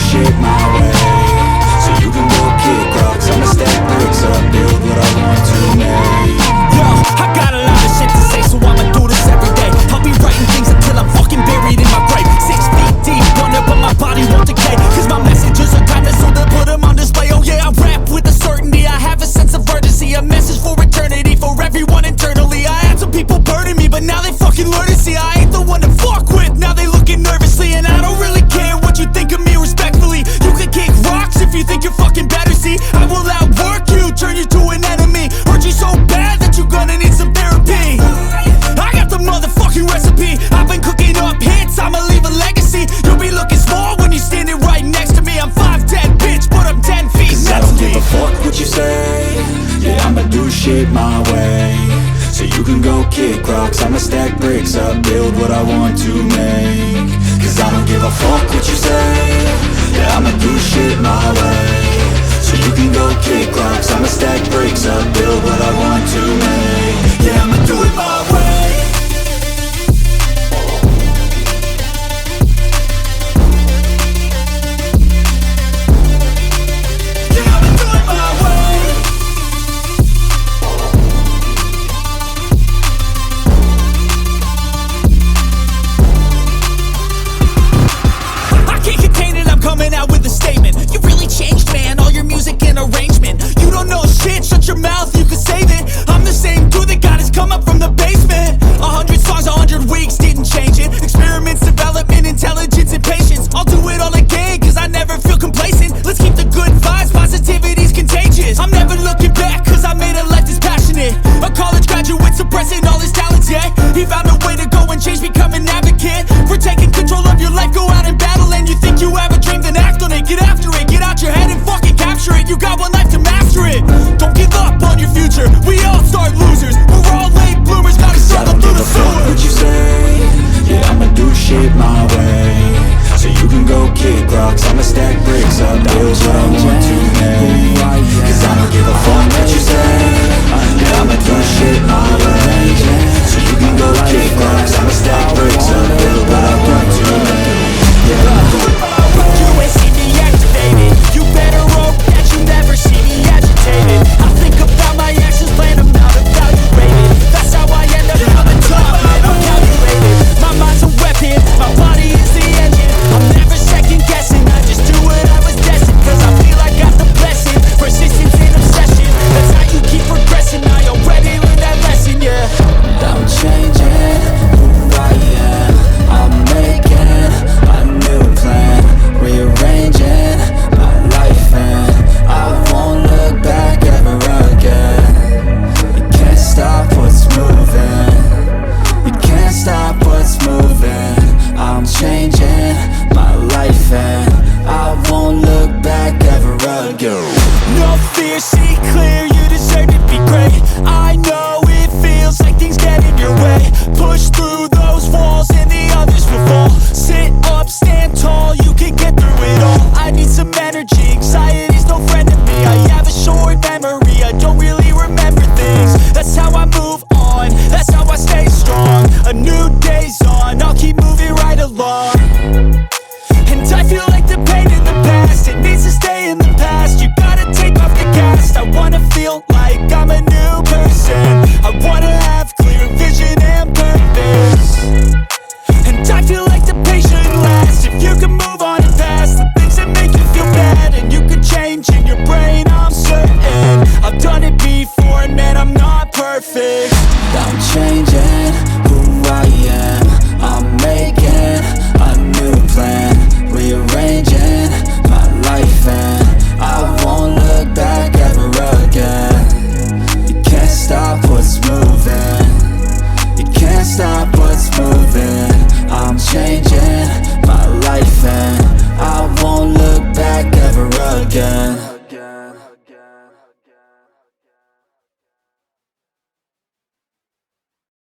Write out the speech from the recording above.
shit my way, so you can go kick rocks. I'ma stack bricks up, build what I want to make. Yo, I got a lot of shit to say, so I'ma do this every day. I'll be writing things until I'm fucking buried in my grave. 6 feet deep under, but my body won't decay, cause my messages are timeless, so they'll put them on display. Oh yeah, I rap with a certainty, I have a sense of urgency, a message for eternity, for everyone internally. I had some people burning me, but now they fucking learn to see I ain't the one to fuck with. Now they looking nervously, and I don't really care what you think of me, respectfully. You can kick rocks if you think you're fucking better, see I will outwork you, turn you to an enemy, hurt you so bad that you're gonna need some therapy. I got the motherfucking recipe, I've been cooking up hits, I'ma leave a legacy. You'll be looking small when you're standing right next to me. I'm 5'10", bitch, but I'm 10 feet. Cause I don't give a fuck what you say, yeah, I'ma do shit my way, so you can go kick rocks. I'ma stack bricks up, build what I want to make. Cause I don't give a fuck what you say, yeah, I'ma do shit my way, so you can go kick rocks. I'ma stack bricks up, build what I want to make. Yeah, I'ma do it my way. Coming out with a statement. You really changed, man, all your music and arrangement. You don't know shit, shut your mouth, you can save it. I'm the same dude that got his come up from the basement. 100 songs, 100 weeks, didn't change it. Experiments, development, intelligence, and patience. I'll do it all again, cause I never feel complacent. Let's keep the good vibes, positivity's contagious. I'm never looking back, cause I made a life that's passionate. A college graduate suppressing all his talents, yeah. He found a way to go and change, become an advocate for taking control of your life, go out and battle. And you think you have a dream, then act on it, get after it, get out your head and fucking capture it. You got one life to master it. Don't give up on your future, we all start losers. We're all late bloomers, gotta struggle through the sewer. What you say, yeah, I'ma do shit my way, so you can go kick rocks. I'ma stack bricks up, build what I want